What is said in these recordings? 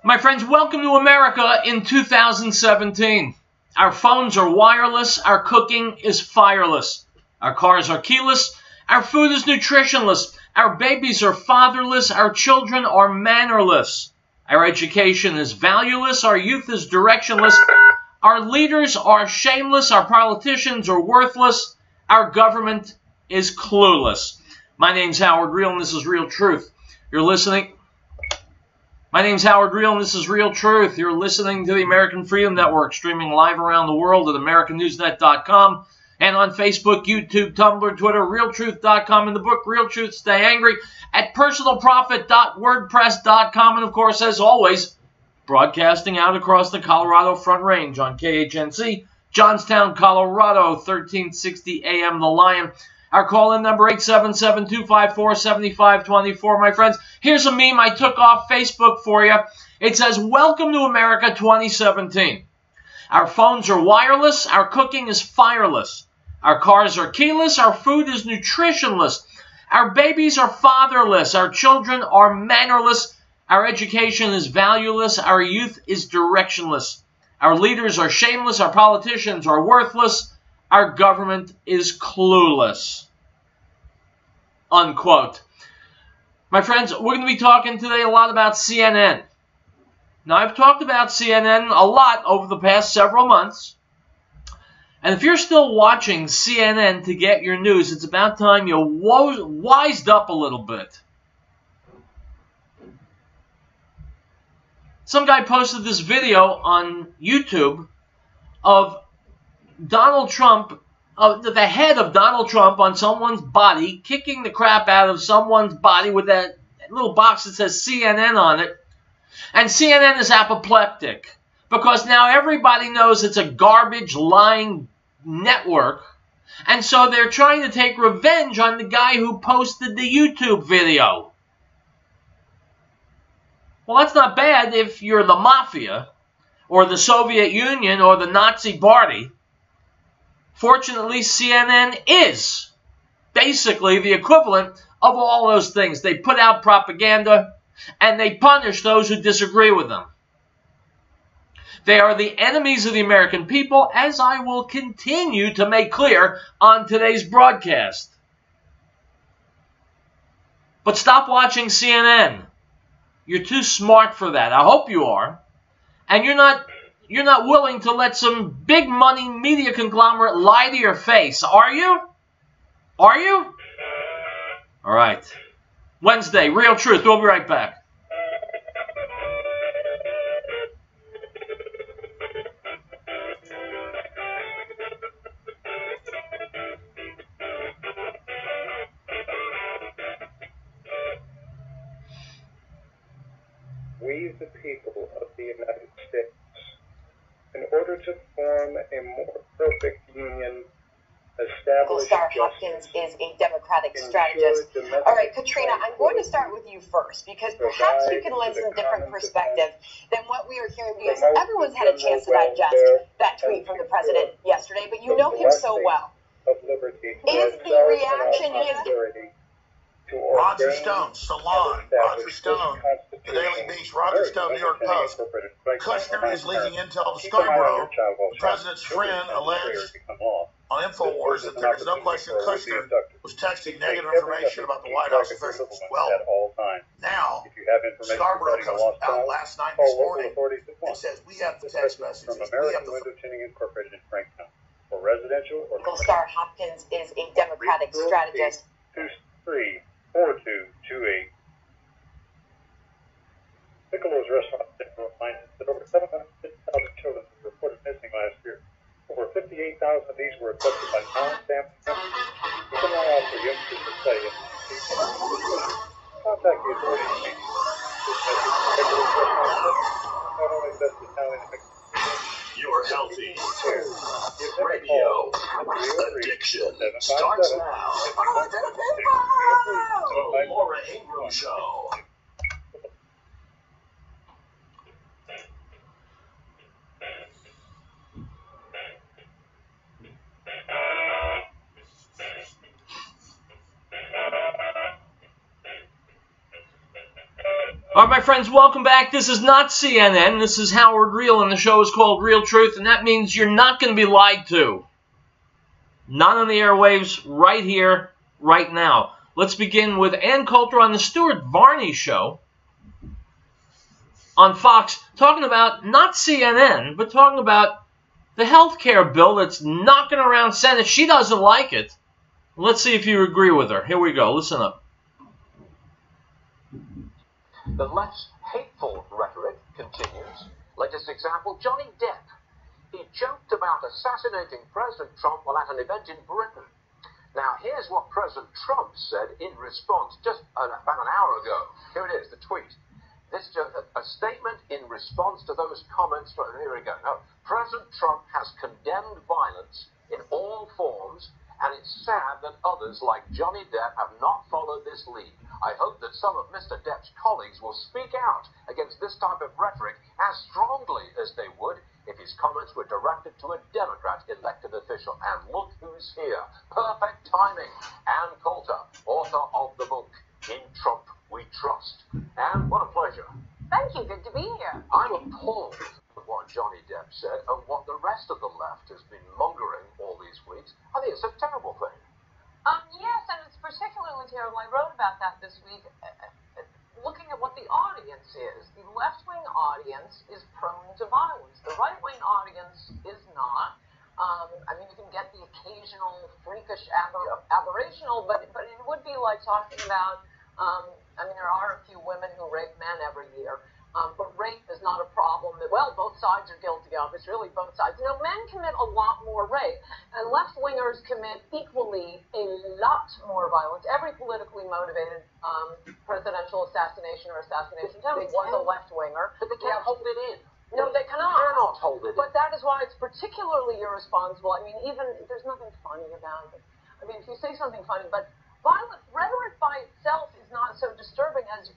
My friends, welcome to America in 2017. Our phones are wireless, our cooking is fireless, our cars are keyless, our food is nutritionless, our babies are fatherless, our children are mannerless, our education is valueless, our youth is directionless, our leaders are shameless, our politicians are worthless, our government is clueless. My name's Howard Riell, and this is Real Truth. You're listening. My name's Howard Riell, and this is Real Truth. You're listening to the American Freedom Network, streaming live around the world at AmericanNewsNet.com and on Facebook, YouTube, Tumblr, Twitter, RealTruth.com, and the book Real Truth Stay Angry at PersonalProfit.wordpress.com, and of course, as always, broadcasting out across the Colorado Front Range on KHNC, Johnstown, Colorado, 1360 AM The Lion. Our call-in number, 877-254-7524. My friends, here's a meme I took off Facebook for you. It says, "Welcome to America 2017. Our phones are wireless. Our cooking is fireless. Our cars are keyless. Our food is nutritionless. Our babies are fatherless. Our children are mannerless. Our education is valueless. Our youth is directionless. Our leaders are shameless. Our politicians are worthless. Our government is clueless." Unquote. My friends, we're going to be talking today a lot about CNN. Now, I've talked about CNN a lot over the past several months. And if you're still watching CNN to get your news, it's about time you wised up a little bit. Some guy posted this video on YouTube of Donald Trump, the head of Donald Trump on someone's body, kicking the crap out of someone's body with that little box that says CNN on it. And CNN is apoplectic because now everybody knows it's a garbage, lying network. And so they're trying to take revenge on the guy who posted the YouTube video. Well, that's not bad if you're the mafia or the Soviet Union or the Nazi Party. Fortunately, CNN is basically the equivalent of all those things. They put out propaganda, and they punish those who disagree with them. They are the enemies of the American people, as I will continue to make clear on today's broadcast. But stop watching CNN. You're too smart for that. I hope you are. And you're not willing to let some big money media conglomerate lie to your face, are you? Are you? All right. Wednesday, Real Truth. We'll be right back. We, the people of the United States, in order to form a more perfect union, establish Star Hopkins is a Democratic strategist. All right, Katrina, I'm going to start with you first because perhaps you can lend some different perspective than what we are hearing because everyone's had a chance to digest that tweet from the president yesterday, but you know him so well. Is the reaction Roger Stone, Salon, Roger Stone, the Daily Beast, Roger Stone, New York Post. Kushner is leaking intel to Scarborough. The president's friend alleged on InfoWars that there is no question Kushner was texting negative information about the White House officials. Well, now, Scarborough comes out last night, this morning, and says, we have the text messages, we have the... Star Hopkins is a Democratic strategist. 4228. Piccolo's restaurant reminded that over 750,000 children were reported missing last year. Over 58,000 of these were abducted by non-family members. We can allow for youngsters to study and contact the authorities. This message from Piccolo's restaurant not only best the town in You're healthy. Radio addiction starts now. The Laura Ingraham Show. All right, my friends, welcome back. This is not CNN. This is Howard Riell, and the show is called Real Truth, and that means you're not going to be lied to. Not on the airwaves, right here, right now. Let's begin with Ann Coulter on the Stuart Varney Show on Fox, talking about, not CNN, but talking about the health care bill that's knocking around Senate. She doesn't like it. Let's see if you agree with her. Here we go. Listen up. The less hateful rhetoric continues. Latest example, Johnny Depp. He joked about assassinating President Trump while at an event in Britain. Now, here's what President Trump said in response just about an hour ago. Here it is, the tweet. This is a statement in response to those comments. Here we go. No, President Trump has condemned violence in all forms, and it's sad that others like Johnny Depp have not followed this lead. I hope that some of Mr. Depp's colleagues will speak out against this type of rhetoric as strongly as they would if his comments were directed to a Democrat elected official. And look who's here. Perfect timing. Ann Coulter, author of the book, In Trump We Trust. And what a pleasure. Thank you. Good to be here. I'm appalled at what Johnny Depp said and what the rest of the left has been mongering all these weeks. I think it's a terrible thing. Yes, and it's particularly terrible. I wrote about that this week, looking at what the audience is. The left-wing audience is prone to violence. The right-wing audience is not. I mean, you can get the occasional freakish aberrational, but it would be like talking about, I mean, there are a few women who rape men every year. But rape is not a problem that, well, both sides are guilty of. It's really both sides. You know, men commit a lot more rape, and left-wingers commit equally a lot more violence. Every politically motivated presidential assassination or assassination attempt was a left-winger. But they can't hold it in. No, they cannot. They cannot hold it in. But that is why it's particularly irresponsible. I mean, even, there's nothing funny about it. I mean, if you say something funny, but violent rhetoric by itself is not so disturbing as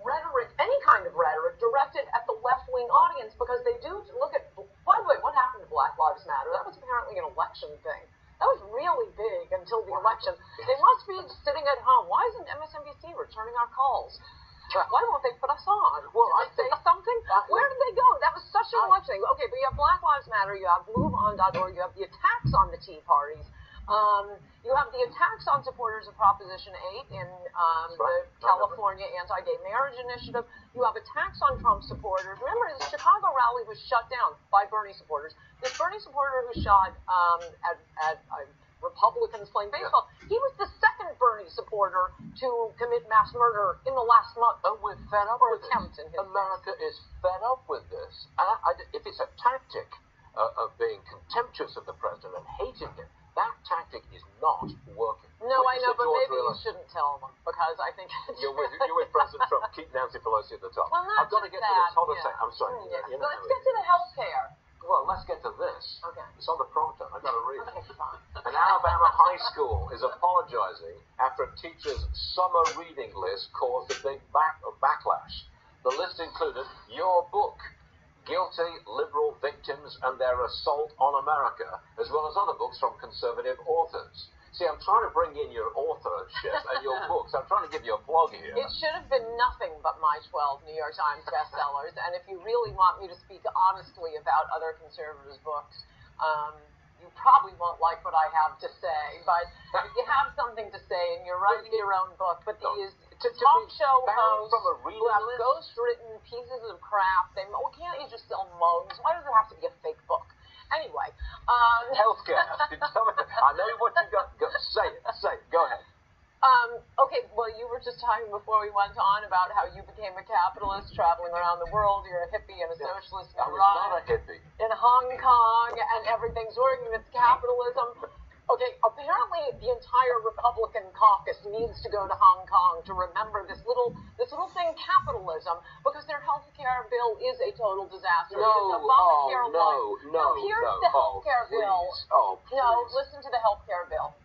rhetoric, any kind of rhetoric, directed at the left-wing audience, because they do look at, by the way, what happened to Black Lives Matter? That was apparently an election thing. That was really big until the election. They must be sitting at home. Why isn't MSNBC returning our calls? Why won't they put us on? Well, I say something? Where did they go? That was such an election thing. Okay, but you have Black Lives Matter, you have MoveOn.org, you have the attacks on the Tea Parties. You have the attacks on supporters of Proposition 8 in the California Anti-Gay Marriage Initiative. You have attacks on Trump supporters. Remember, the Chicago rally was shut down by Bernie supporters. This Bernie supporter who shot at Republicans playing baseball, he was the second Bernie supporter to commit mass murder in the last month. And we're fed up with this. America is fed up with this. If it's a tactic of being contemptuous of the president and hating him, that tactic is not working. No, I know, but maybe you shouldn't tell them, because I think you're with President Trump. Keep Nancy Pelosi at the top. Well, not I've got to get to this. Hold on a second. I'm sorry. Let's get to the health care. Well, let's get to this. Okay. It's on the prompter. I've got to read it. Okay, fine. An Alabama high school is apologizing after a teacher's summer reading list caused a big backlash. The list included your book, Guilty Liberal Victims and Their Assault on America, as well as other books from conservative authors. See, I'm trying to bring in your authorship and your books. I'm trying to give you a plug here. It should have been nothing but my 12 New York Times bestsellers, and if you really want me to speak honestly about other conservatives' books, you probably won't like what I have to say, but if you have something to say and you're writing your own book, but these talk show hosts who have ghost-written pieces of crap, can't you just sell mugs? Why does it have to be a fake book? Anyway. Healthcare. I know what you got. Say it. Go ahead. Okay, well, you were just talking before we went on about how you became a capitalist traveling around the world. You're a hippie and a socialist. I was not a hippie. In Hong Kong, and everything's working. It's capitalism. Okay, apparently the entire Republican caucus needs to go to Hong Kong to remember this little thing, capitalism, because their health care bill is a total disaster. No, here's the health care bill. No, listen to the health care bill.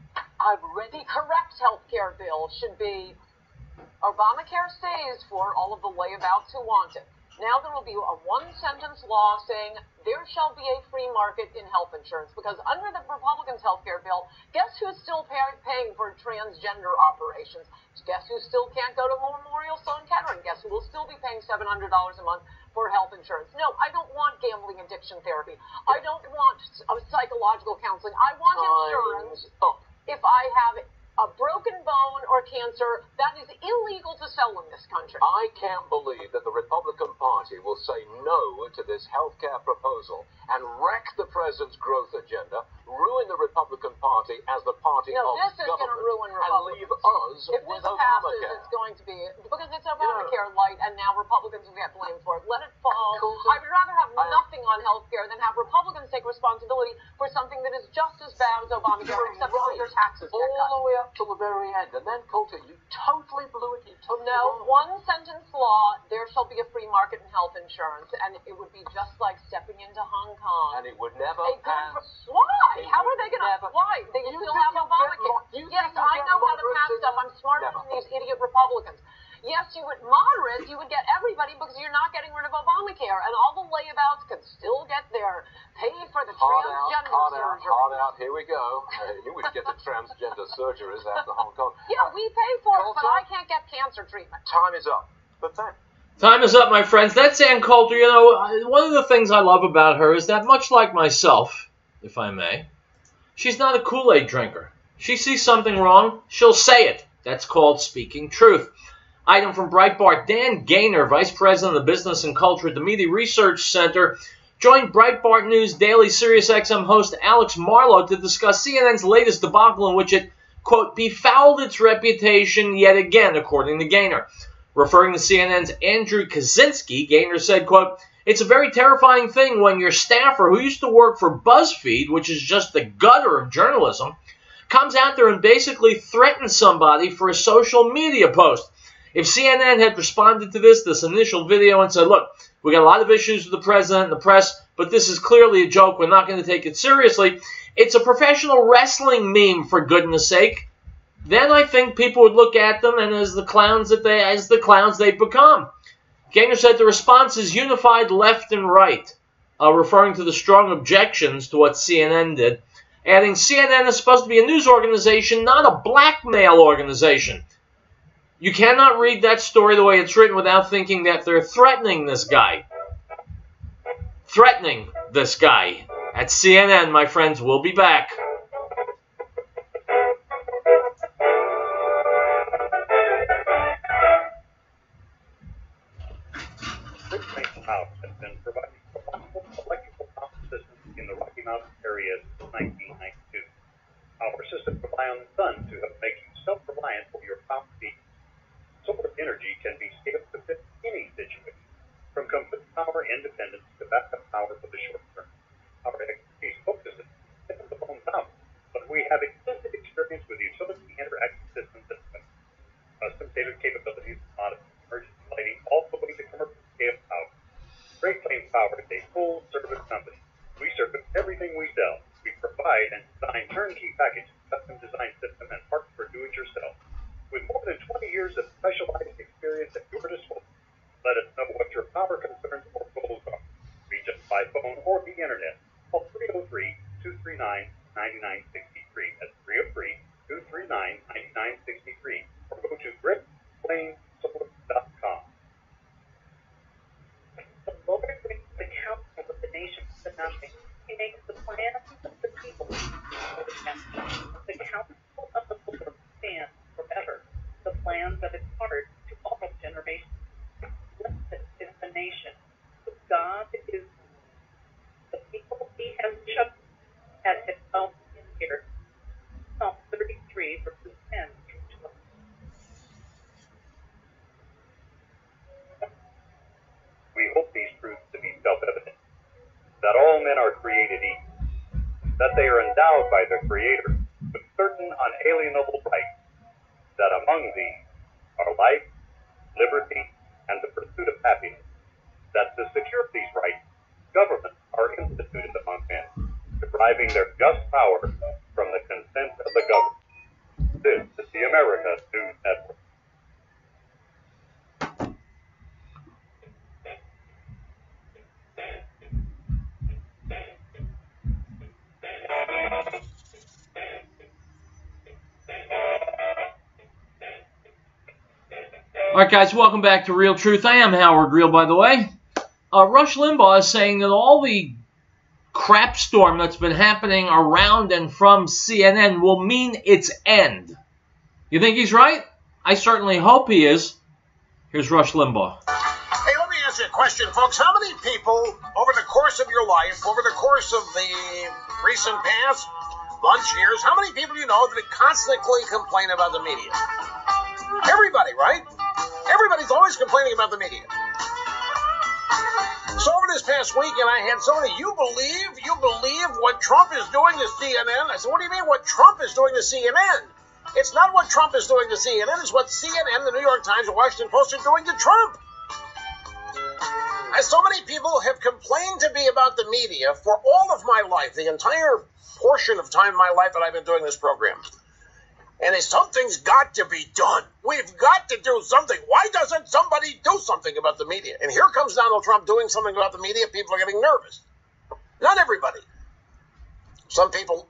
The correct health care bill should be Obamacare stays for all of the layabouts who want it. Now there will be a one-sentence law saying there shall be a free market in health insurance, because under the Republicans' health care bill, guess who's still paying for transgender operations? Guess who still can't go to Memorial Sloan Kettering? Guess who will still be paying $700 a month for health insurance? No, I don't want gambling addiction therapy. I don't want psychological counseling. I want insurance. If I have a broken bone or cancer, that is illegal to sell in this country. I can't believe that the Republican Party will say no to this health care proposal and wreck the president's growth agenda, ruin the Republican Party as the party of this is going to government, ruin and Republicans. leave us If with this passes, Obamacare. it's going to be, because it's Obamacare light, and now Republicans will get blamed for it. Let it fall. I would rather have nothing on health care than have Republicans take responsibility for something that is just as bad as Obamacare, except for your taxes get cut. All the way up till the very end. And then, Coulter, you totally blew it. You totally No, one-sentence law, there shall be a free market in health insurance, and it would be just like stepping into Hong Kong. And it would never pass. Why? How are they going to? Why? They still have Obamacare. Yes, I know how to pass stuff. I'm smarter than these idiot Republicans. Yes, you would moderate, you would get everybody because you're not getting rid of Obamacare, and all the layabouts could still get their pay for the transgender surgery. Hard out, here we go. You would get the transgender surgeries after Hong Kong. Yeah, we pay for it, but I can't get cancer treatment. Time is up. But then, time is up, my friends. That's Ann Coulter. You know, one of the things I love about her is that, much like myself, if I may, she's not a Kool-Aid drinker. She sees something wrong, she'll say it. That's called speaking truth. Item from Breitbart. Dan Gaynor, Vice President of Business and Culture at the Media Research Center, joined Breitbart News Daily SiriusXM host Alex Marlow to discuss CNN's latest debacle in which it, quote, befouled its reputation yet again, according to Gaynor. Referring to CNN's Andrew Kaczynski, Gaynor said, quote, it's a very terrifying thing when your staffer, who used to work for BuzzFeed, which is just the gutter of journalism, comes out there and basically threatens somebody for a social media post. If CNN had responded to this initial video and said, look, we got a lot of issues with the president and the press, but this is clearly a joke, we're not going to take it seriously, it's a professional wrestling meme, for goodness sake, then I think people would look at them and as the clowns they've become. Gaynor said the response is unified left and right, referring to the strong objections to what CNN did, adding CNN is supposed to be a news organization, not a blackmail organization. You cannot read that story the way it's written without thinking that they're threatening this guy. Threatening this guy. At CNN, my friends, we'll be back. House has been providing reliable electrical power systems in the Rocky Mountain area since 1992. Our systems rely on the sun to help make you self-reliant for your power needs. Solar energy can be scaled to fit any situation, from complete power independence to backup power for the short term. Our expertise focuses on the home power, but we have extensive experience with utility interactive systems as well. Custom tailored capabilities on emergency lighting all the way to commercial scale power. Great Plains Power is a full-service company. We service everything we sell. We provide and design turnkey packages, custom design system, and parts for do-it-yourself. With more than 20 years of specialized experience at your disposal, let us know what your power concerns or goals are. Reach us by phone or the internet. Call 303-239-9963. That's 303-239-9963. Or go to greatplainsolar.com. The Lord brings the counsel of the nations to nothing. He makes the plans of the people for them. The counsel of the Lord stands forever, the plans of his heart to all generations. Blessed is the nation. God is the people he has chosen as his own inheritance. Psalm 33, verses 10 through 12. We hope these truths to be self-evident, that all men are created equal, that they are endowed by their Creator with certain unalienable rights, that among these are life, liberty, and the pursuit of happiness, that to secure these rights, governments are instituted among men, deriving their just power from the consent of the government. This is the America News Network. Alright guys, welcome back to Real Truth. I am Howard Riell, by the way. Rush Limbaugh is saying that all the crap storm that's been happening around and from CNN will mean its end. You think he's right? I certainly hope he is. Here's Rush Limbaugh. Hey, let me ask you a question, folks. How many people, over the course of your life, over the course of the recent past, months, years, how many people do you know that constantly complain about the media? Everybody, right? Everybody's always complaining about the media. So over this past weekend, I had somebody, you believe what Trump is doing to CNN? I said, what do you mean what Trump is doing to CNN? It's not what Trump is doing to CNN, it's what CNN, the New York Times, and Washington Post are doing to Trump. So many people have complained to me about the media for all of my life, the entire portion of time in my life that I've been doing this program. And something's got to be done. We've got to do something. Why doesn't somebody do something about the media? And here comes Donald Trump doing something about the media. People are getting nervous. Not everybody. Some people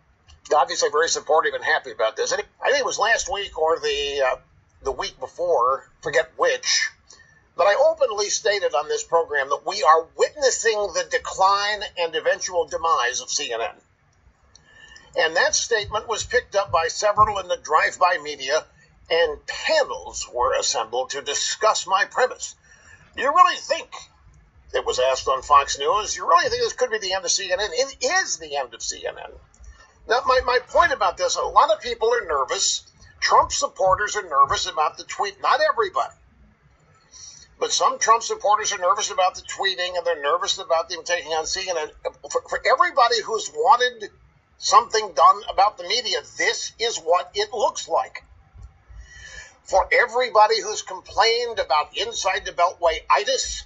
obviously very supportive and happy about this. And I think it was last week or the week before, forget which, but I openly stated on this program that we are witnessing the decline and eventual demise of CNN. And that statement was picked up by several in the drive-by media, and panels were assembled to discuss my premise. Do you really think, it was asked on Fox News, you really think this could be the end of CNN? It is the end of CNN. Now, my point about this, a lot of people are nervous. Trump supporters are nervous about the tweet. Not everybody. But some Trump supporters are nervous about the tweeting, and they're nervous about them taking on CNN. For everybody who's wanted something done about the media, this is what it looks like. For everybody who's complained about inside the Beltway-itis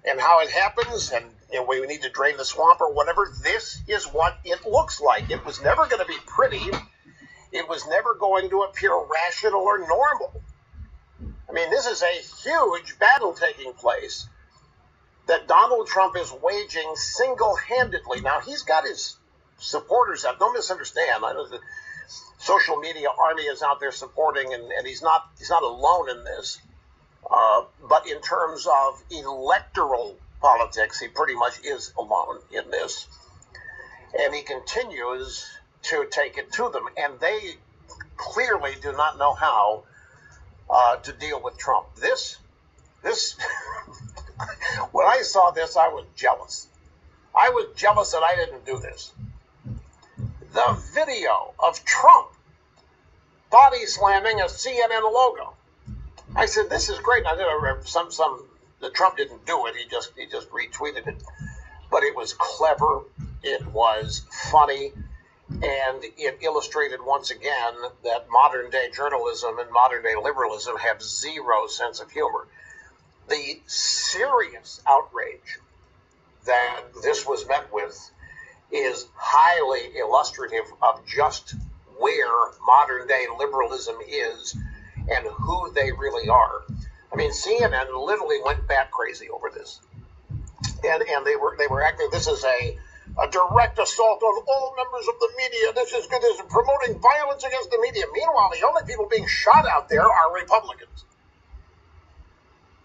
and how it happens, and we need to drain the swamp or whatever, this is what it looks like. It was never going to be pretty. It was never going to appear rational or normal. I mean, this is a huge battle taking place that Donald Trump is waging single-handedly. Now, he's got his supporters out. Don't misunderstand. I know the social media army is out there supporting, and he's not alone in this. But in terms of electoral politics, he pretty much is alone in this. And he continues to take it to them. And they clearly do not know how to deal with Trump. This, when I saw this, I was jealous. I was jealous that I didn't do this. The video of Trump body slamming a CNN logo. I said, this is great. I know that Trump didn't do it. He just retweeted it. But it was clever. It was funny. And it illustrated once again that modern day journalism and modern day liberalism have zero sense of humor. The serious outrage that this was met with is highly illustrative of just where modern day liberalism is and who they really are. I mean, CNN literally went bat crazy over this, and they were acting. This is a direct assault on all members of the media. This is promoting violence against the media. Meanwhile, the only people being shot out there are Republicans.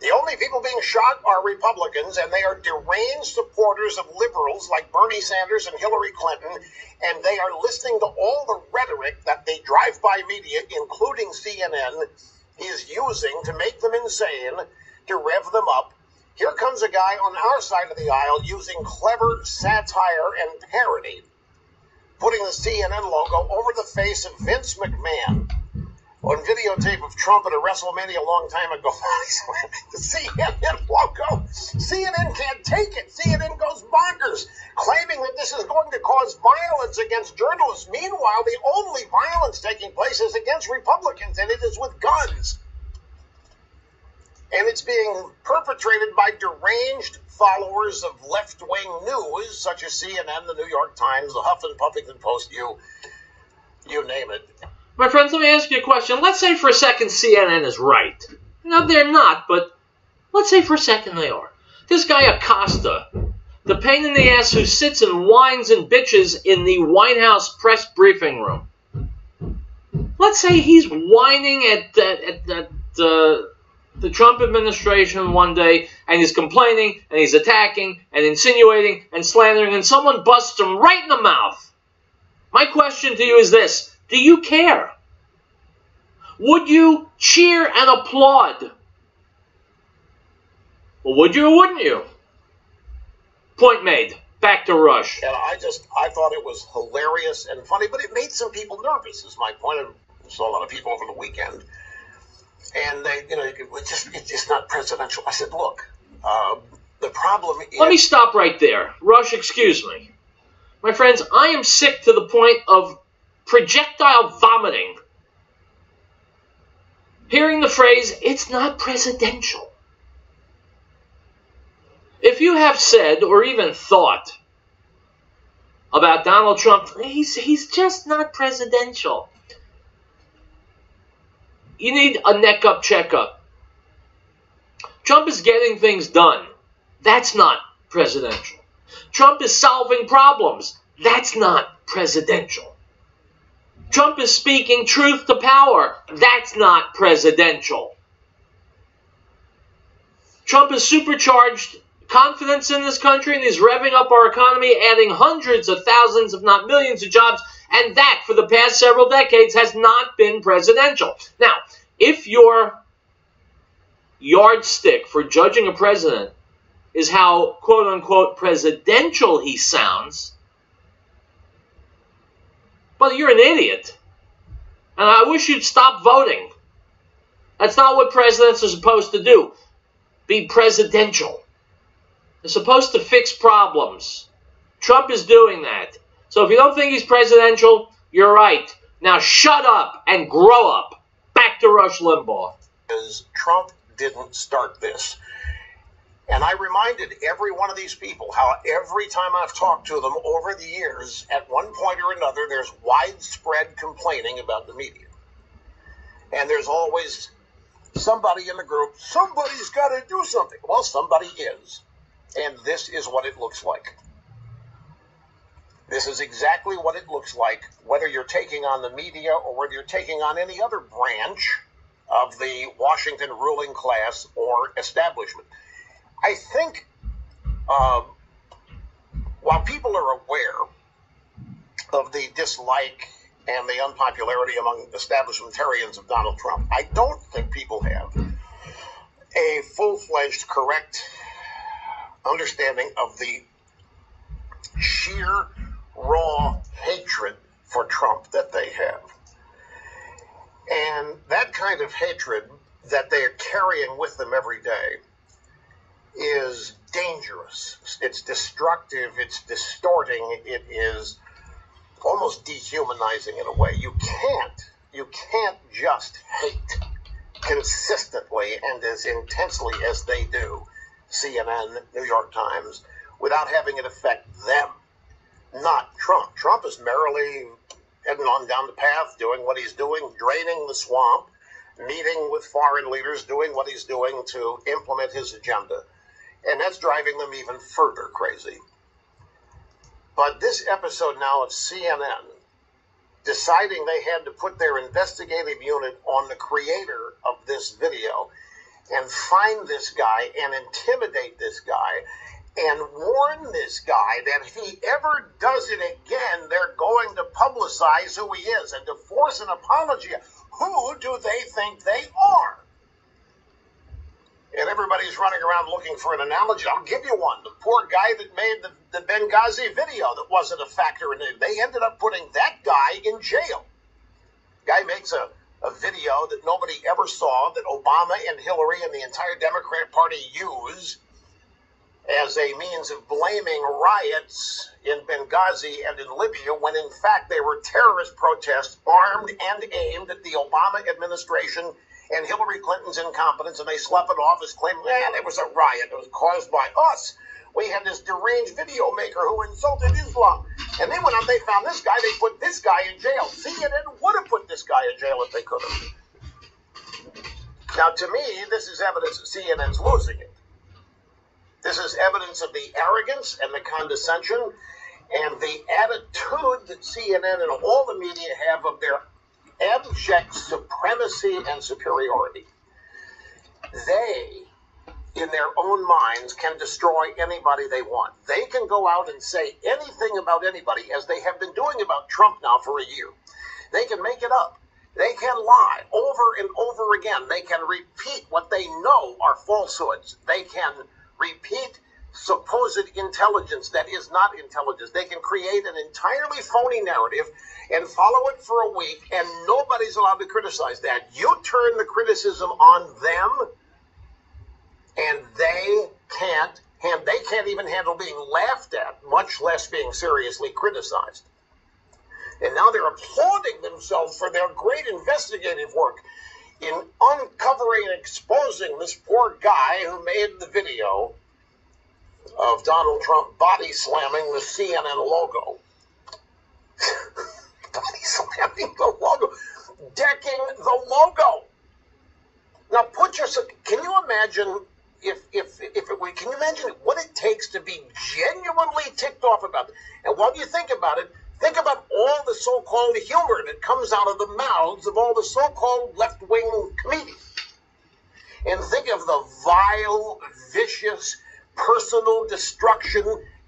The only people being shot are Republicans, and they are deranged supporters of liberals like Bernie Sanders and Hillary Clinton, and they are listening to all the rhetoric that the drive-by media, including CNN, is using to make them insane, to rev them up. Here comes a guy on our side of the aisle using clever satire and parody, putting the CNN logo over the face of Vince McMahon on videotape of Trump at a WrestleMania a long time ago. The CNN logo. CNN can't take it. CNN goes bonkers, claiming that this is going to cause violence against journalists. Meanwhile, the only violence taking place is against Republicans, and it is with guns. And it's being perpetrated by deranged followers of left-wing news, such as CNN, the New York Times, the Huffington Post, you name it. My friends, let me ask you a question. Let's say for a second CNN is right. No, they're not, but let's say for a second they are. This guy Acosta, the pain in the ass who sits and whines and bitches in the White House press briefing room. Let's say he's whining at the Trump administration one day, and he's complaining, and he's attacking, and insinuating, and slandering, and someone busts him right in the mouth. My question to you is this: do you care? Would you cheer and applaud? Well, would you or wouldn't you? Point made. Back to Rush. And I thought it was hilarious and funny, but it made some people nervous, is my point. I saw a lot of people over the weekend. And they, it's just not presidential. I said, look, the problem is... Let me stop right there. Rush, excuse me. My friends, I am sick to the point of projectile vomiting. Hearing the phrase, it's not presidential. If you have said or even thought about Donald Trump, he's just not presidential. You need a neck-up checkup. Trump is getting things done. That's not presidential. Trump is solving problems. That's not presidential. Trump is speaking truth to power. That's not presidential. Trump has supercharged confidence in this country, and he's revving up our economy, adding hundreds of thousands, if not millions, of jobs, and that, for the past several decades, has not been presidential. Now, if your yardstick for judging a president is how, quote-unquote, presidential he sounds, well, you're an idiot. And I wish you'd stop voting. That's not what presidents are supposed to do. Be presidential. They're supposed to fix problems. Trump is doing that. So if you don't think he's presidential, you're right. Now shut up and grow up. Back to Rush Limbaugh. Because Trump didn't start this. And I reminded every one of these people how every time I've talked to them over the years, at one point or another, there's widespread complaining about the media. And there's always somebody in the group, somebody's got to do something. Well, somebody is. And this is what it looks like. This is exactly what it looks like, whether you're taking on the media or whether you're taking on any other branch of the Washington ruling class or establishment. I think while people are aware of the dislike and the unpopularity among establishmentarians of Donald Trump, I don't think people have a full-fledged, correct understanding of the sheer, raw hatred for Trump that they have. And that kind of hatred that they are carrying with them every day is dangerous. It's destructive. It's distorting. It is almost dehumanizing in a way. You can't just hate consistently and as intensely as they do CNN, New York Times, without having it affect them, not Trump. Trump is merrily heading on down the path, doing what he's doing, draining the swamp, meeting with foreign leaders, doing what he's doing to implement his agenda. And that's driving them even further crazy. But this episode now of CNN deciding they had to put their investigative unit on the creator of this video and find this guy and intimidate this guy and warn this guy that if he ever does it again, they're going to publicize who he is and to force an apology. Who do they think they are? And everybody's running around looking for an analogy. I'll give you one. The poor guy that made the Benghazi video that wasn't a factor in it. They ended up putting that guy in jail. Guy makes a video that nobody ever saw, that Obama and Hillary and the entire Democrat Party use as a means of blaming riots in Benghazi and in Libya, when in fact they were terrorist protests armed and aimed at the Obama administration and Hillary Clinton's incompetence, and they slept it off as claiming, there was a riot. It was caused by us. We had this deranged video maker who insulted Islam. And then when they found this guy, they put this guy in jail. CNN would have put this guy in jail if they could have. Now, to me, this is evidence that CNN's losing it. This is evidence of the arrogance and the condescension and the attitude that CNN and all the media have of their abject supremacy and superiority. They, in their own minds, can destroy anybody they want. They can go out and say anything about anybody, as they have been doing about Trump now for a year. They can make it up. They can lie over and over again. They can repeat what they know are falsehoods. They can repeat supposed intelligence that is not intelligence. They can create an entirely phony narrative and follow it for a week, and nobody's allowed to criticize that. You turn the criticism on them, and they can't even handle being laughed at, much less being seriously criticized. And now they're applauding themselves for their great investigative work in uncovering and exposing this poor guy who made the video of Donald Trump body slamming the CNN logo. Body slamming the logo. Decking the logo. Now put yourself, can you imagine can you imagine what it takes to be genuinely ticked off about it? And while you think about it, think about all the so-called humor that comes out of the mouths of all the so-called left-wing comedians. And think of the vile, vicious, personal destruction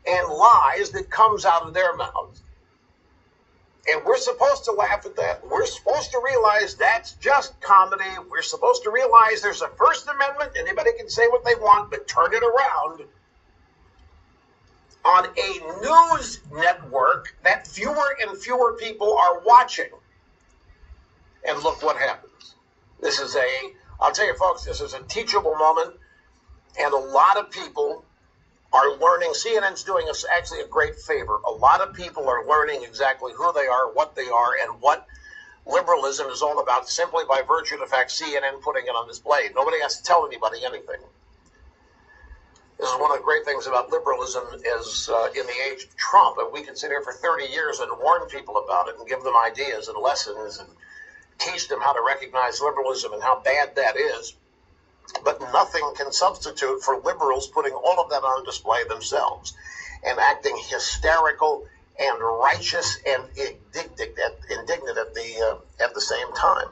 and lies that comes out of their mouths. And we're supposed to laugh at that. We're supposed to realize that's just comedy. We're supposed to realize there's a First Amendment. Anybody can say what they want, but turn it around on a news network that fewer and fewer people are watching. And look what happens. I'll tell you folks, this is a teachable moment, and a lot of people are learning. CNN's doing us actually a great favor. A lot of people are learning exactly who they are, and what liberalism is all about simply by virtue of the fact CNN putting it on display. Nobody has to tell anybody anything. This is one of the great things about liberalism is in the age of Trump, and we can sit here for 30 years and warn people about it and give them ideas and lessons and teach them how to recognize liberalism and how bad that is. But nothing can substitute for liberals putting all of that on display themselves and acting hysterical and righteous and indignant at the same time.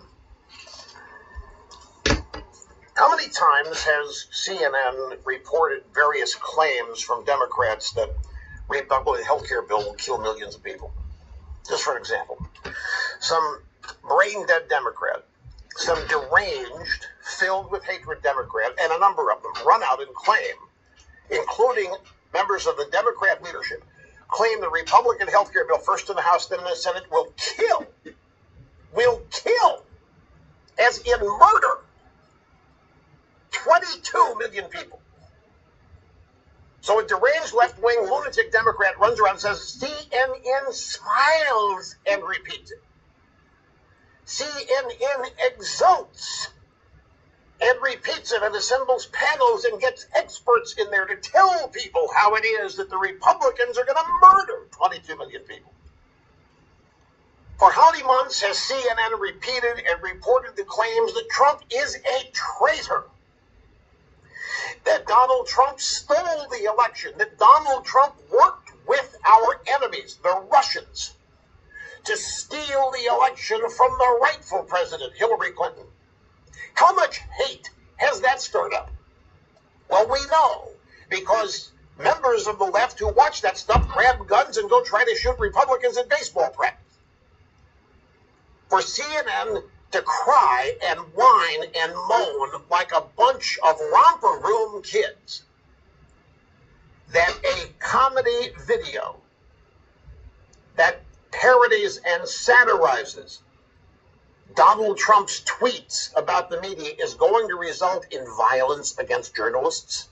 How many times has CNN reported various claims from Democrats that Republican healthcare bill will kill millions of people? Just for an example, some brain-dead Democrat, some deranged, filled with hatred Democrat, and a number of them run out and claim, including members of the Democrat leadership, claim the Republican health care bill, first in the House, then in the Senate, will kill, as in murder, 22 million people. So a deranged left-wing lunatic Democrat runs around and says, CNN smiles and repeats it. CNN exults and repeats it and assembles panels and gets experts in there to tell people how it is that the Republicans are going to murder 22 million people. For how many months has CNN repeated and reported the claims that Trump is a traitor? That Donald Trump stole the election, that Donald Trump worked with our enemies, the Russians, to steal the election from the rightful president, Hillary Clinton. How much hate has that stirred up? Well, we know, because members of the left who watch that stuff grab guns and go try to shoot Republicans at baseball practice. For CNN to cry and whine and moan like a bunch of romper room kids that a comedy video that parodies and satirizes Donald Trump's tweets about the media is going to result in violence against journalists,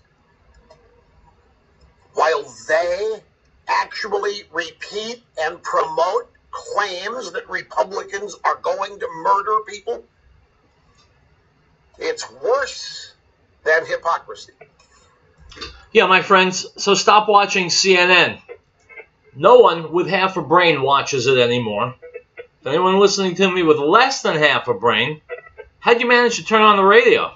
while they actually repeat and promote claims that Republicans are going to murder people. It's worse than hypocrisy. Yeah, my friends, so stop watching CNN. No one with half a brain watches it anymore. If anyone listening to me with less than half a brain, how'd you manage to turn on the radio?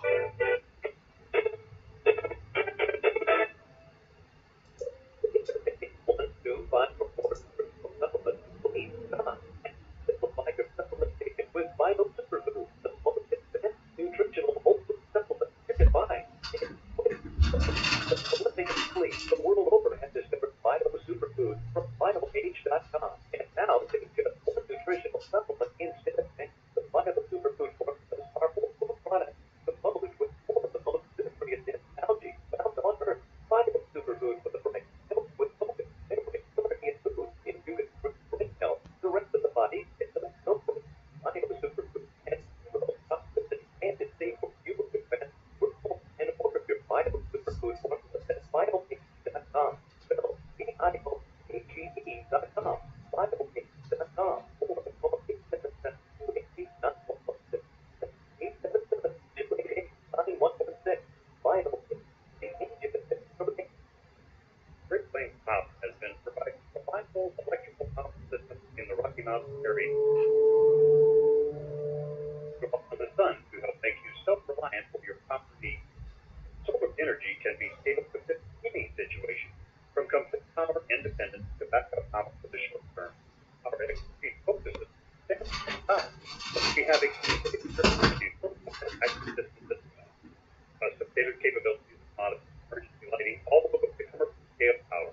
vitalph.com. And now they get a more nutritional supplement instead of paying the vital superfood formulas are full products composed with more of the most nutrient-dense algae found on Earth. Vital superfood for the brain, helps with focus, memory, learning, and food. If you improve brain health, the rest of the body is a no brainer. Vital superfood and mineral toxicity and it's safe for you to advance with hope and order your vital superfood formulas at vitalph.com. Spell VITALPHE.com. Vitalph.com. Or call 877-288-9116. Vital. Great Plains Power has been providing reliable electrical power systems in the Rocky Mountain area. On the sun to help make you self-reliant for your power needs. Solar energy can be stable to fit any situation, from complete power independence to backup power for the short term. Our expertise focuses on power, but we have a custom-tailored capabilities of modern emergency lighting all the way to commercial scale power.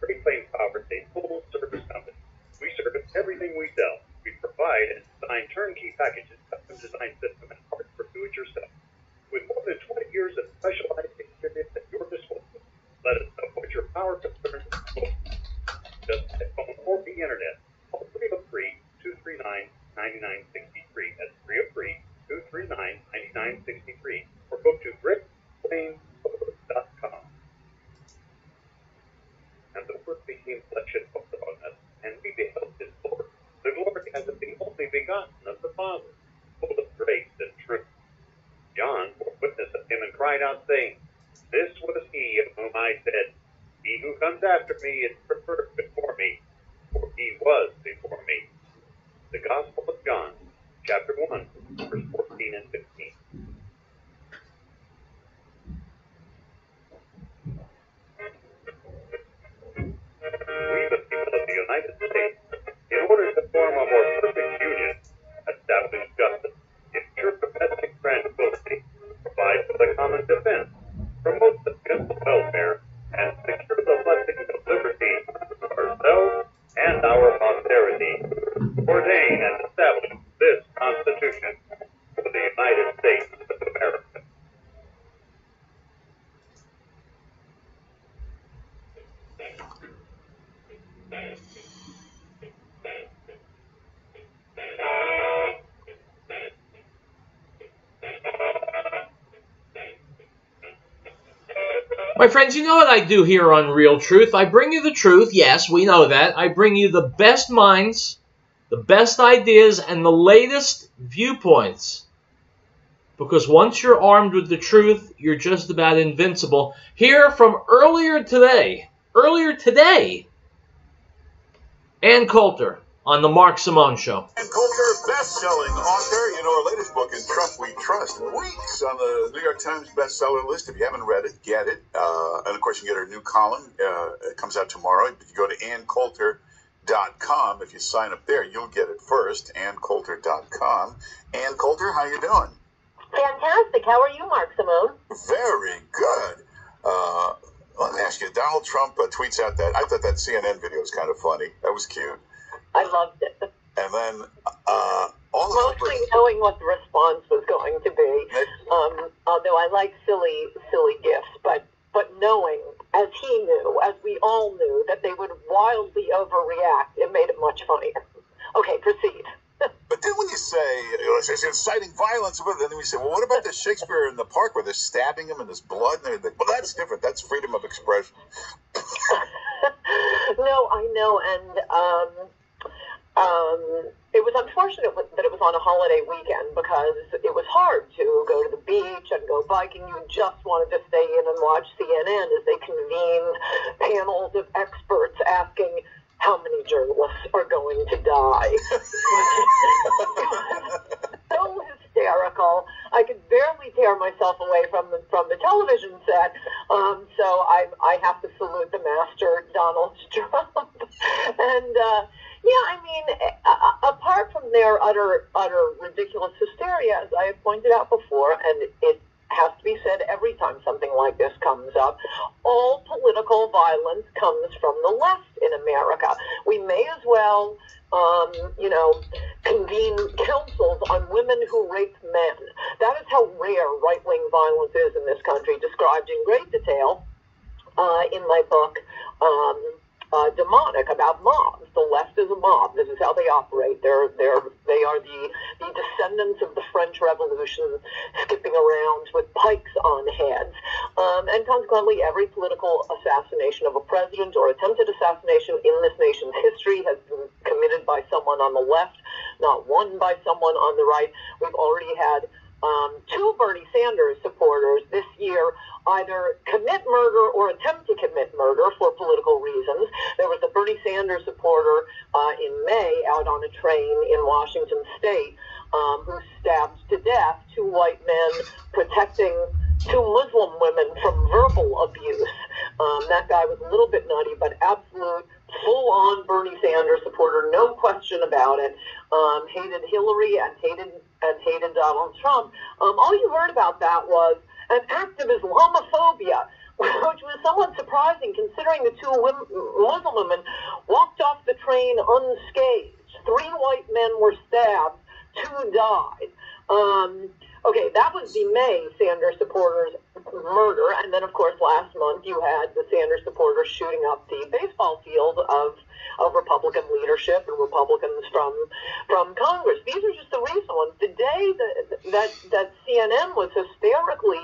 Great Plains Power is a full service company. We service everything we sell. We provide and design turnkey packages, custom design system, and parts for do-it-yourself. With more than 20 years of specialized experience at your disposal, let us know what your power concerns are. Just by phone or the internet. Call 303-239-9963. That's 303-239-9963. Or go to greatplains.com. And the word became flesh and blood on us, and we beheld his glory. The glory as of the only begotten of the Father, full of grace and truth. John bore witness of him and cried out, saying, This was he of whom I said, He who comes after me is preferred before me, for he was before me. The Gospel of John, chapter 1, verse 14 and 15. We, the people of the United States, in order to form a more perfect union, establish justice, ensure domestic tranquility, provide for the common defense, promote the general welfare, and secure the blessings of liberty for ourselves and our posterity, ordain and establish this Constitution for the United States of America. My friends, you know what I do here on Real Truth. I bring you the truth. Yes, we know that. I bring you the best minds, the best ideas, and the latest viewpoints. Because once you're armed with the truth, you're just about invincible. Here from earlier today, Ann Coulter on the Mark Simone Show. Ann Coulter, best-selling author. You know, her latest book in Trump We Trust. Weeks on the New York Times bestseller list. If you haven't read it, get it. And, of course, you can get her new column. It comes out tomorrow. If you go to AnnCoulter.com, if you sign up there, you'll get it first. AnnCoulter.com. Ann Coulter, how you doing? Fantastic. How are you, Mark Simone? Very good. Let me ask you, Donald Trump tweets out that, I thought that CNN video was kind of funny. That was cute. I loved it. And then mostly knowing what the response was going to be. Although I like silly gifts, but knowing, as he knew, as we all knew, that they would wildly overreact, it made it much funnier. Okay, proceed. But then when you say, it's inciting violence, and then we say, well, what about the Shakespeare in the Park where they're stabbing him and there's blood? And well, that's different. That's freedom of expression. No, I know, and it was unfortunate that it was on a holiday weekend because it was hard to go to the beach and go biking. You just wanted to stay in and watch CNN as they convened panels of experts asking how many journalists are going to die. So hysterical. I could barely tear myself away from the television set. So I have to salute the master, Donald Trump. And yeah, I mean, apart from their utter ridiculous hysteria, as I have pointed out before, and has to be said every time something like this comes up, all political violence comes from the left in America. We may as well, convene councils on women who rape men. That is how rare right-wing violence is in this country, described in great detail in my book, Demonic, about mobs. The left is a mob. This is how they operate. They are the descendants of the French Revolution, skipping around with pikes on heads. And consequently, every political assassination of a president or attempted assassination in this nation's history has been committed by someone on the left, not one by someone on the right. We've already had two Bernie Sanders supporters this year either commit murder or attempt to commit murder for political reasons. There was a Bernie Sanders supporter in May out on a train in Washington State who stabbed to death two white men protecting two Muslim women from verbal abuse. That guy was a little bit nutty, but absolute full-on Bernie Sanders supporter, no question about it. Hated Hillary and hated Donald Trump. All you heard about that was an act of Islamophobia, which was somewhat surprising considering the two Muslim women walked off the train unscathed. 3 white men were stabbed, 2 died. Okay, that was the May Sanders supporters murder, and then of course last month you had the Sanders supporters shooting up the baseball field of Republican leadership and Republicans from Congress. These are just the recent ones. The day that CNN was hysterically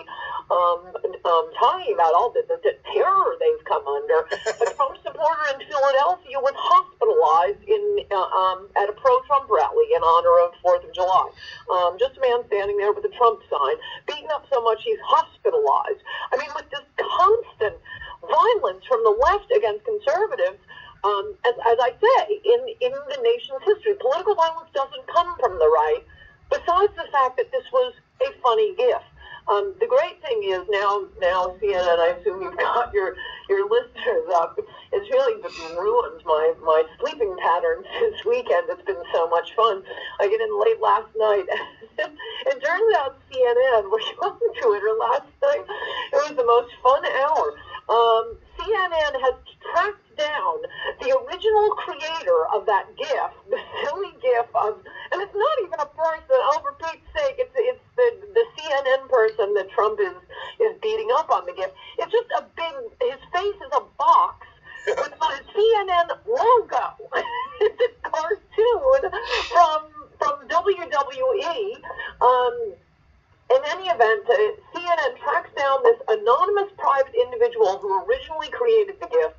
talking about all the terror they've come under, a Trump supporter in Philadelphia was hospitalized at a pro-Trump rally in honor of 4th of July. Just a man standing there with a Trump sign, beaten up so much he's hospitalized. I mean, with this constant violence from the left against conservatives, as I say, in the nation's history, political violence doesn't come from the right, besides the fact that this was a funny gift. The great thing is now CNN, I assume you've got your listeners up. It's really ruined my sleeping patterns this weekend. It's been so much fun. I get in late last night. It turns out CNN was on Twitter last night. It was the most fun hour. CNN has tracked down the original creator of that GIF, the silly GIF of, and it's not even a person, oh, for Pete's sake, it's the CNN person that Trump is beating up on the GIF. It's just a big, his face is a box with a CNN logo. It's a cartoon from WWE. In any event, CNN tracks down this anonymous private individual who originally created the GIF,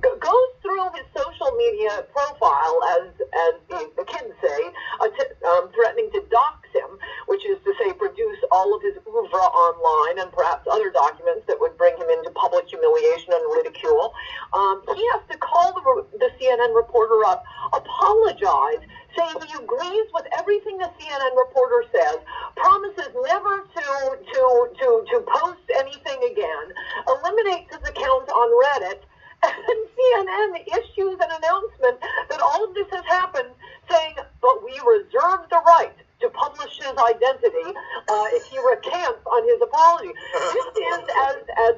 goes through his social media profile, as the kids say, threatening to dox him, which is to say produce all of his oeuvre online and perhaps other documents that would bring him into public humiliation and ridicule. He has to call the CNN reporter up, apologize, say he agrees with everything the CNN reporter says, promises never to post anything again, eliminates his account on Reddit, and CNN issues an announcement that all of this has happened, saying, but we reserve the right to publish his identity if he recants on his apology. This is, as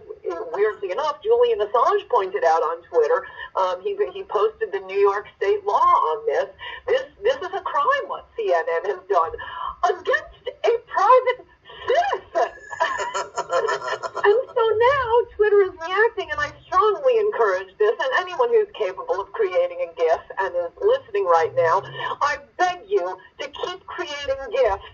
weirdly enough, Julian Assange pointed out on Twitter, he posted the New York State law on this. This is a crime what CNN has done against a private citizen. And so now Twitter is reacting, and I strongly encourage this, and anyone who's capable of creating a GIF and is listening right now, I beg you to keep creating GIFs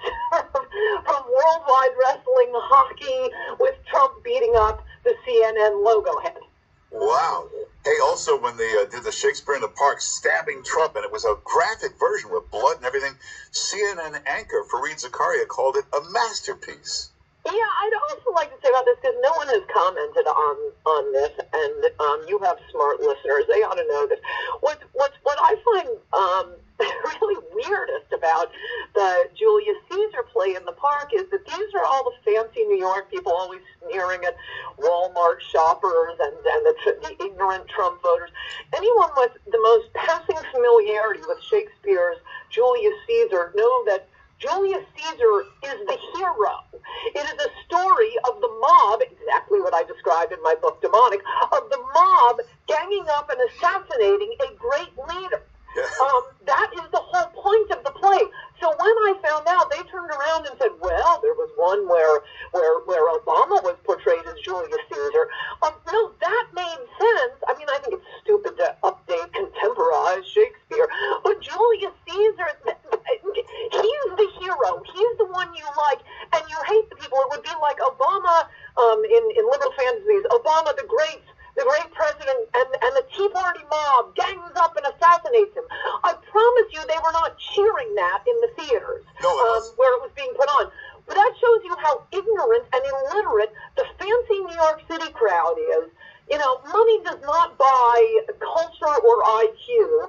from worldwide wrestling, hockey, with Trump beating up the CNN logo head. Wow. Hey, also when they did the Shakespeare in the Park stabbing Trump, and it was a graphic version with blood and everything, CNN anchor Fareed Zakaria called it a masterpiece. Yeah, I'd also like to say about this, because no one has commented on this, and you have smart listeners. They ought to know this. What I find really weirdest about the Julius Caesar play in the park is that these are all the fancy New York people always sneering at Walmart shoppers and the ignorant Trump voters. Anyone with the most passing familiarity with Shakespeare's Julius Caesar know that Julius Caesar is the hero. It is a story of the mob, exactly what I described in my book, Demonic, of the mob ganging up and assassinating a great leader. That is the whole point of the play. So when I found out, they turned around and said, well, there was one where Obama was portrayed as Julius Caesar. No, that made sense. I mean, I think it's stupid to update, contemporize Shakespeare. But Julius Caesar, he's the hero. He's the one you like, and you hate the people. It would be like Obama in liberal fantasies. Obama, the great president, and the Tea Party mob gangs up and assassinates him. I promise you they were not cheering that in the theaters where it was being put on. But that shows you how ignorant and illiterate the fancy New York City crowd is. You know, money does not buy culture or IQ.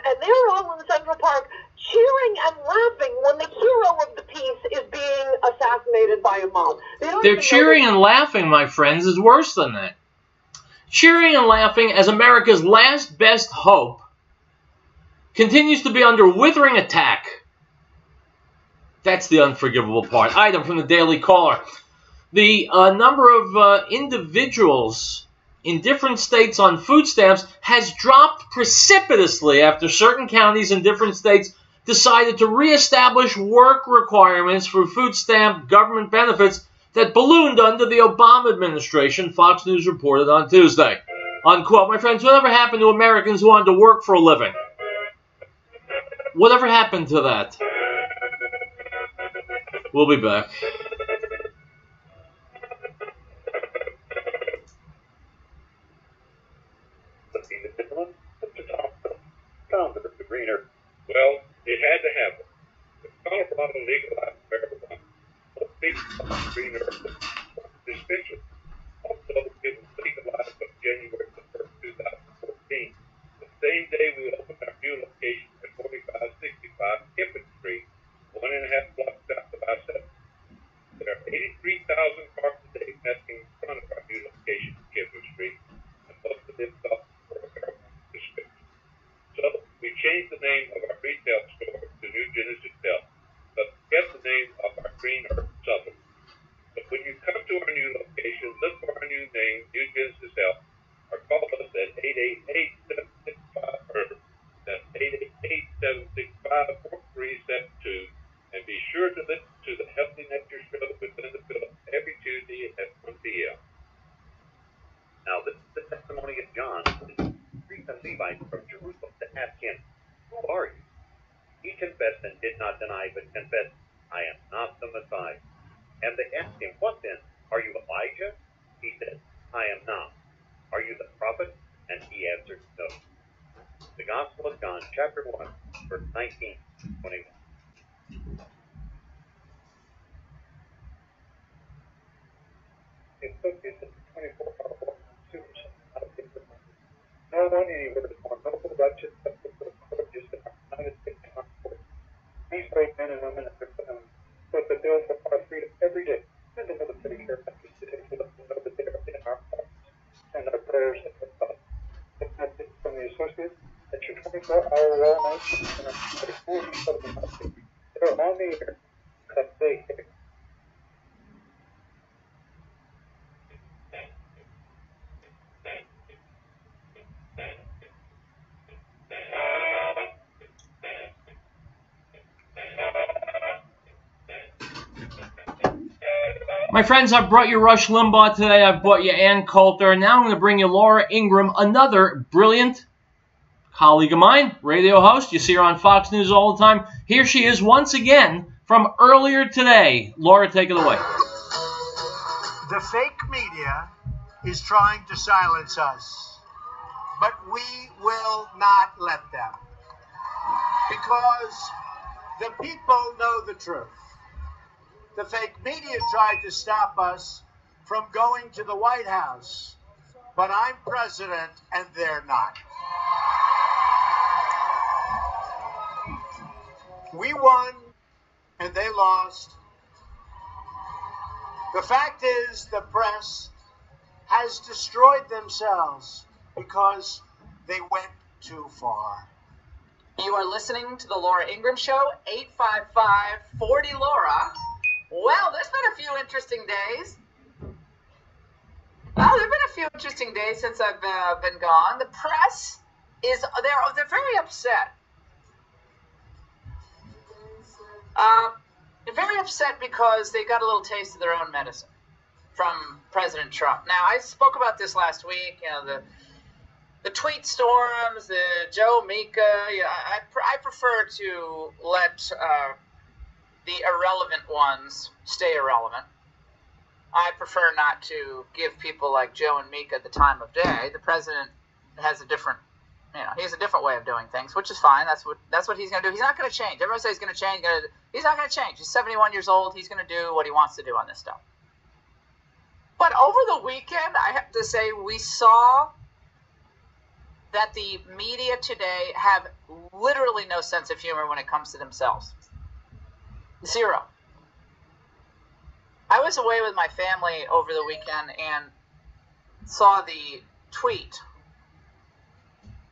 And they're all in Central Park cheering and laughing when the hero of the piece is being assassinated by a mob. They're cheering and laughing, my friends, is worse than that. Cheering and laughing as America's last best hope continues to be under withering attack. That's the unforgivable part. Item from the Daily Caller. The number of individuals in different states on food stamps has dropped precipitously after certain counties in different states decided to reestablish work requirements for food stamp government benefits that ballooned under the Obama administration, Fox News reported on Tuesday. Unquote. My friends, whatever happened to Americans who wanted to work for a living? Whatever happened to that? We'll be back. Well, it had to happen. Colorado legalized marijuana. Greener dispensary. Also, it was legalized on January 1st, 2014. The same day we opened our new location at 4565 Kiffin Street, 1.5 blocks south of I-7. There are 83,000 cars a day passing in front of our new location at Kiffin Street, and most of them stop for a marijuana dispensary. So, we changed the name of our retail store to New Genesis Health, but kept the name of our Green Earth Southern. But when you come to our new location, look for our new name, New Genesis Health, or call us at 888-765-HERB. That's 888-765-4372. And be sure to listen to the Healthy Nature Show with Linda Phillips every Tuesday at 1 p.m. Now, this is the testimony of John, the priest and Levite from Jerusalem, to ask him, who are you? He confessed and did not deny, but confessed, I am not the Messiah. And they asked him, what then? Are you Elijah? He said, I am not. Are you the prophet? And he answered, no. The Gospel of John, chapter 1, verse 19 to 21. It's 24-hour no one anywhere is more noble, righteous, but the courageous in our United States Congress. These brave men and women are put the bill for our freedom every day. And the military care packages today to let them know that they are in our hearts and our prayers and our thoughts. It's not just from the associates that your 24-hour wall night and our 24-7 night. They're on the air because they care. My friends, I've brought you Rush Limbaugh today. I've brought you Ann Coulter. Now I'm going to bring you Laura Ingraham, another brilliant colleague of mine, radio host. You see her on Fox News all the time. Here she is once again from earlier today. Laura, take it away. The fake media is trying to silence us, but we will not let them, because the people know the truth. The fake media tried to stop us from going to the White House, but I'm president and they're not. We won and they lost. The fact is, the press has destroyed themselves because they went too far. You are listening to the Laura Ingraham Show, 855-40-LAURA. Well, there's been a few interesting days. Well, there have been a few interesting days since I've been gone. The press is, they're very upset. They're very upset because they got a little taste of their own medicine from President Trump. Now, I spoke about this last week, you know, the tweet storms, the Joe Mika. Yeah, I prefer to let the irrelevant ones stay irrelevant. I prefer not to give people like Joe and Mika the time of day. The president has a different, he has a different way of doing things, which is fine. That's what he's going to do. He's not going to change. Everyone says he's going to change. He's not going to change. He's 71 years old. He's going to do what he wants to do on this stuff. But over the weekend, I have to say, we saw that the media today have literally no sense of humor when it comes to themselves. Zero. I was away with my family over the weekend and saw the tweet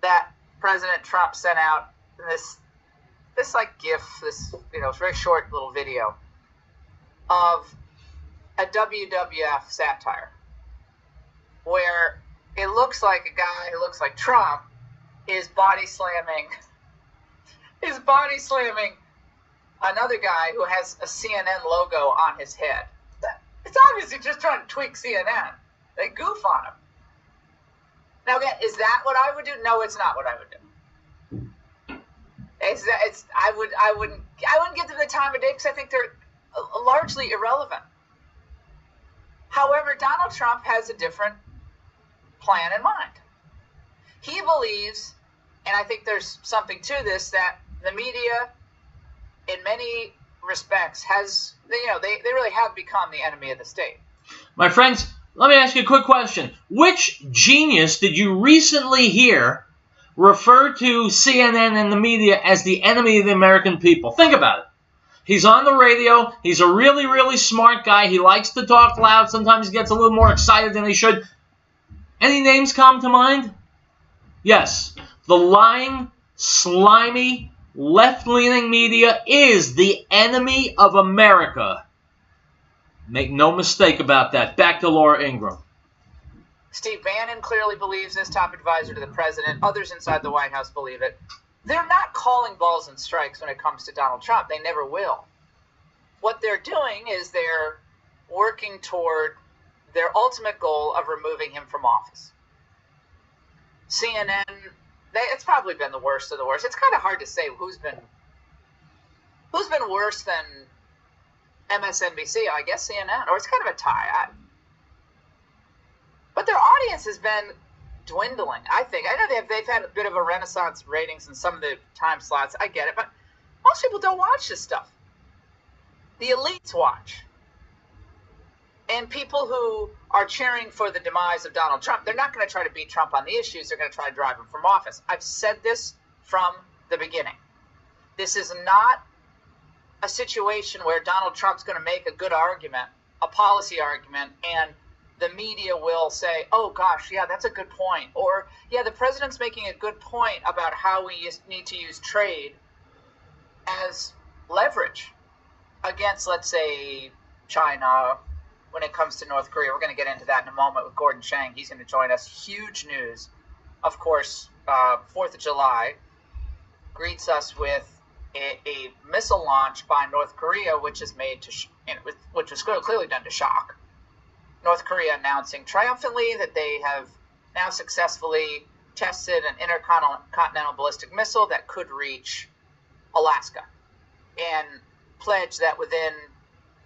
that President Trump sent out, this like GIF, this very short little video of a WWF satire where it looks like a guy who looks like Trump is body slamming another guy who has a CNN logo on his head. It's obviously just trying to tweak CNN. They goof on him. Now again, is that what I would do? No, it's not what I would do. I wouldn't give them the time of day because I think they're largely irrelevant. However, Donald Trump has a different plan in mind. He believes, and I think there's something to this, that the media, in many respects, they really have become the enemy of the state. My friends, let me ask you a quick question. Which genius did you recently hear refer to CNN and the media as the enemy of the American people? Think about it. He's on the radio. He's a really, really smart guy. He likes to talk loud. Sometimes he gets a little more excited than he should. Any names come to mind? Yes. The lying, slimy, left-leaning media is the enemy of America. Make no mistake about that. Back to Laura Ingraham. Steve Bannon clearly believes this, top advisor to the president. Others inside the White House believe it. They're not calling balls and strikes when it comes to Donald Trump. They never will. What they're doing is they're working toward their ultimate goal of removing him from office. CNN, it's probably been the worst of the worst. It's kind of hard to say who's been worse than MSNBC. I guess CNN, or it's kind of a tie. But their audience has been dwindling, I think. I know they've had a bit of a renaissance ratings in some of the time slots. I get it, but most people don't watch this stuff. The elites watch. And people who are cheering for the demise of Donald Trump, they're not going to try to beat Trump on the issues. They're going to try to drive him from office. I've said this from the beginning. This is not a situation where Donald Trump's going to make a good argument, a policy argument, and the media will say, oh, gosh, yeah, that's a good point. Or, yeah, the president's making a good point about how we need to use trade as leverage against, let's say, China when it comes to North Korea. We're going to get into that in a moment with Gordon Chang. He's going to join us. Huge news. Of course, 4th of July greets us with a missile launch by North Korea, which is made to, which was clearly done to shock. North Korea announcing triumphantly that they have now successfully tested an intercontinental ballistic missile that could reach Alaska, and pledge that within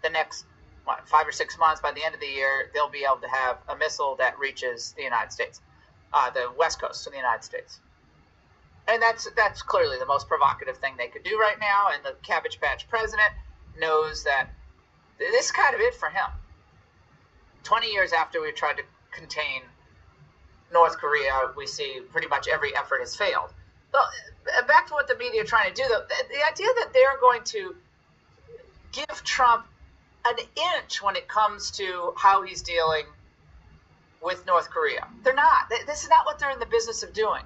the next 5 or 6 months, by the end of the year, they'll be able to have a missile that reaches the United States, the west coast of the United States. And that's clearly the most provocative thing they could do right now, and the Cabbage Patch president knows that this is kind of it for him. 20 years after we've tried to contain North Korea, we see pretty much every effort has failed. So, back to what the media are trying to do, though, the idea that they're going to give Trump an inch when it comes to how he's dealing with North Korea. They're not. This is not what they're in the business of doing.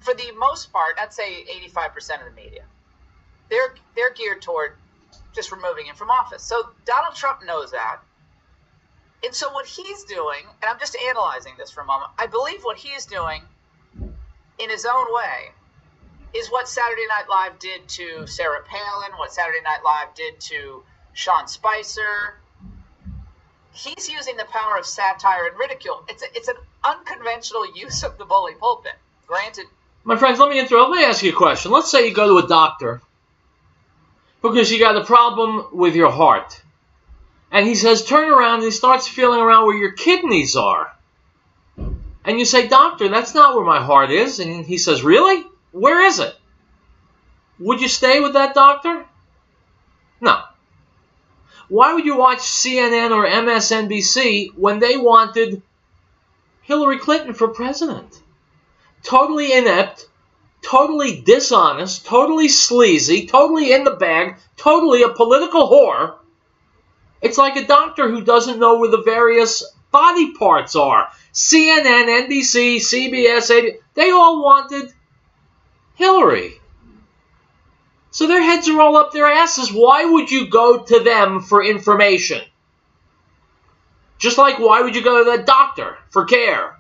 for the most part, I'd say 85% of the media, they're geared toward just removing him from office. So Donald Trump knows that. And so what he's doing, and I'm just analyzing this for a moment, I believe what he is doing in his own way is what Saturday Night Live did to Sarah Palin, what Saturday Night Live did to Sean Spicer. He's using the power of satire and ridicule. It's an unconventional use of the bully pulpit. Granted. My friends, let me ask you a question. Let's say you go to a doctor because you got a problem with your heart. And he says, turn around, and he starts feeling around where your kidneys are. And you say, doctor, that's not where my heart is. And he says, really? Where is it? Would you stay with that doctor? No. Why would you watch CNN or MSNBC when they wanted Hillary Clinton for president? Totally inept, totally dishonest, totally sleazy, totally in the bag, totally a political whore. It's like a doctor who doesn't know where the various body parts are. CNN, NBC, CBS, ABC, they all wanted Hillary. So their heads are all up their asses. Why would you go to them for information? Just like why would you go to the doctor for care?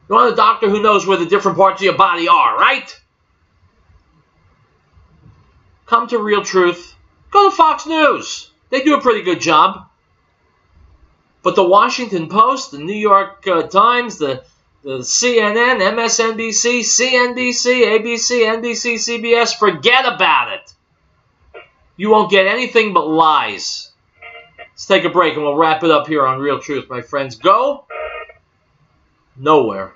You want a doctor who knows where the different parts of your body are, right? Come to Real Truth. Go to Fox News. They do a pretty good job. But the Washington Post, the New York Times, the CNN, MSNBC, CNBC, ABC, NBC, CBS, forget about it. You won't get anything but lies. Let's take a break and we'll wrap it up here on Real Truth, my friends. Go nowhere.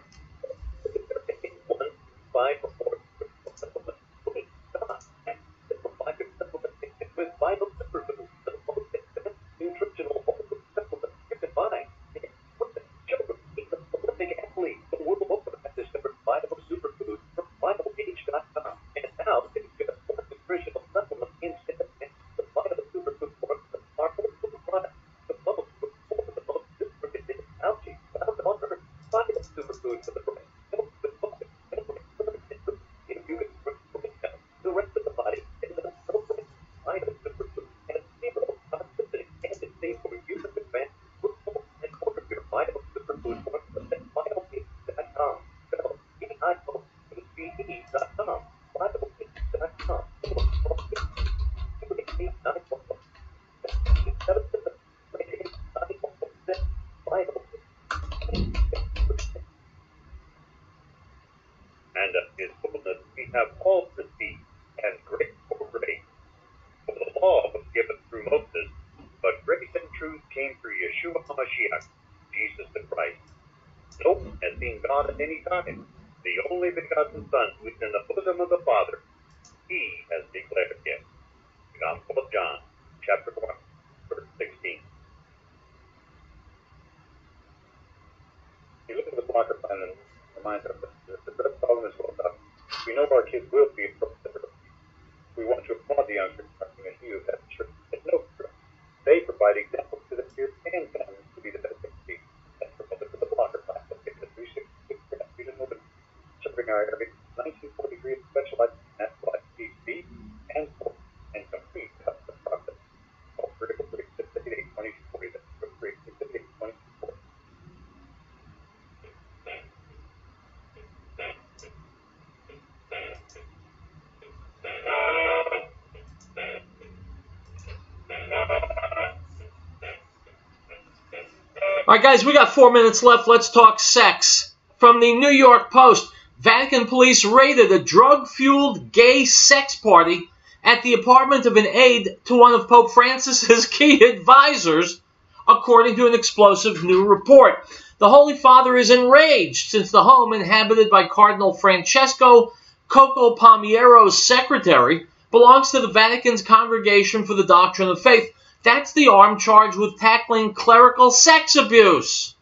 All right, guys, we got 4 minutes left. Let's talk sex. From the New York Post, Vatican police raided a drug-fueled gay sex party at the apartment of an aide to one of Pope Francis's key advisors, according to an explosive new report. The Holy Father is enraged since the home inhabited by Cardinal Francesco Coco Palmiero's secretary belongs to the Vatican's Congregation for the Doctrine of Faith. That's the arm charged with tackling clerical sex abuse.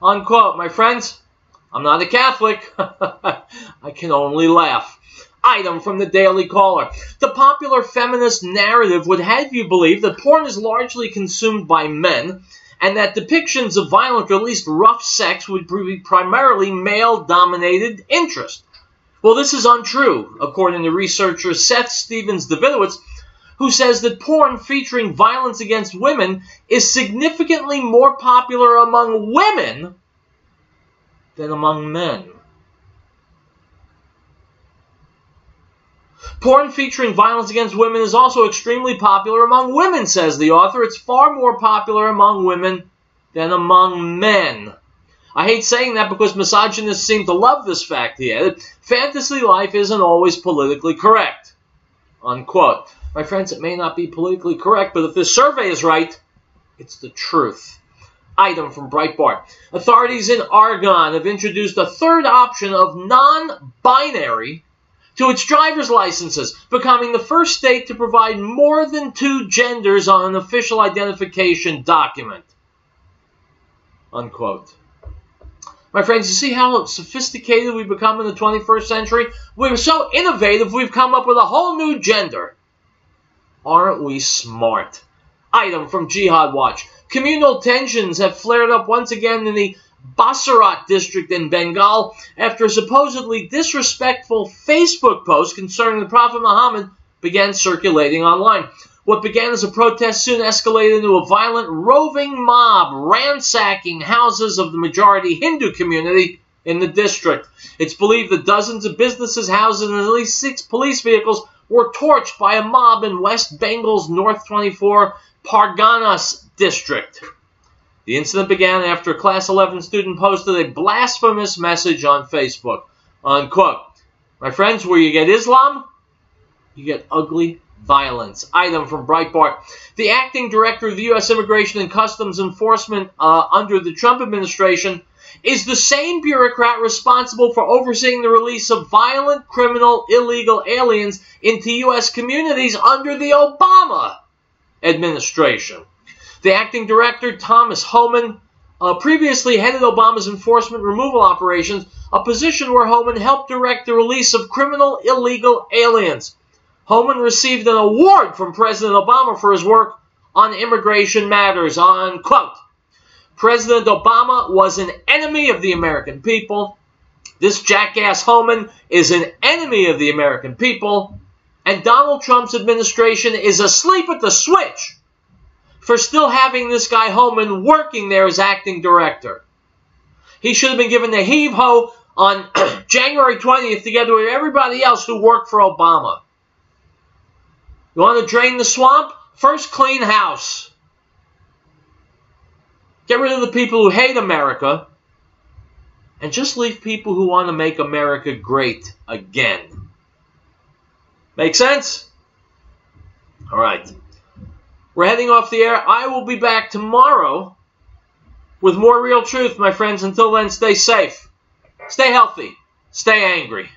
Unquote. My friends, I'm not a Catholic. I can only laugh. Item from the Daily Caller. The popular feminist narrative would have you believe that porn is largely consumed by men and that depictions of violent or at least rough sex would be primarily male-dominated interest. Well, this is untrue, according to researcher Seth Stevens-Davidowitz, who says that porn featuring violence against women is significantly more popular among women than among men. Porn featuring violence against women is also extremely popular among women, says the author. It's far more popular among women than among men. I hate saying that because misogynists seem to love this fact, he added. Fantasy life isn't always politically correct. Unquote. My friends, it may not be politically correct, but if this survey is right, it's the truth. Item from Breitbart. Authorities in Oregon have introduced a third option of non-binary to its driver's licenses, becoming the first state to provide more than 2 genders on an official identification document. Unquote. My friends, you see how sophisticated we've become in the 21st century? We're so innovative, we've come up with a whole new gender. Aren't we smart? Item from Jihad Watch. Communal tensions have flared up once again in the Basrat district in Bengal after a supposedly disrespectful Facebook post concerning the Prophet Muhammad began circulating online. What began as a protest soon escalated into a violent roving mob ransacking houses of the majority Hindu community in the district. It's believed that dozens of businesses, houses, and at least 6 police vehicles were torched by a mob in West Bengal's North 24 Parganas district. The incident began after a Class 11 student posted a blasphemous message on Facebook. Unquote. My friends, where you get Islam, you get ugly violence. Item from Breitbart. The acting director of the U.S. Immigration and Customs Enforcement under the Trump administration is the same bureaucrat responsible for overseeing the release of violent, criminal, illegal aliens into U.S. communities under the Obama administration. The acting director, Thomas Homan, previously headed Obama's enforcement removal operations, a position where Homan helped direct the release of criminal, illegal aliens. Homan received an award from President Obama for his work on immigration matters. Unquote. President Obama was an enemy of the American people. This jackass Homan is an enemy of the American people. And Donald Trump's administration is asleep at the switch for still having this guy Homan working there as acting director. He should have been given the heave-ho on January 20th together with everybody else who worked for Obama. You want to drain the swamp? First clean house. Get rid of the people who hate America and just leave people who want to make America great again. Make sense? All right. We're heading off the air. I will be back tomorrow with more real truth, my friends. Until then, stay safe. Stay healthy. Stay angry.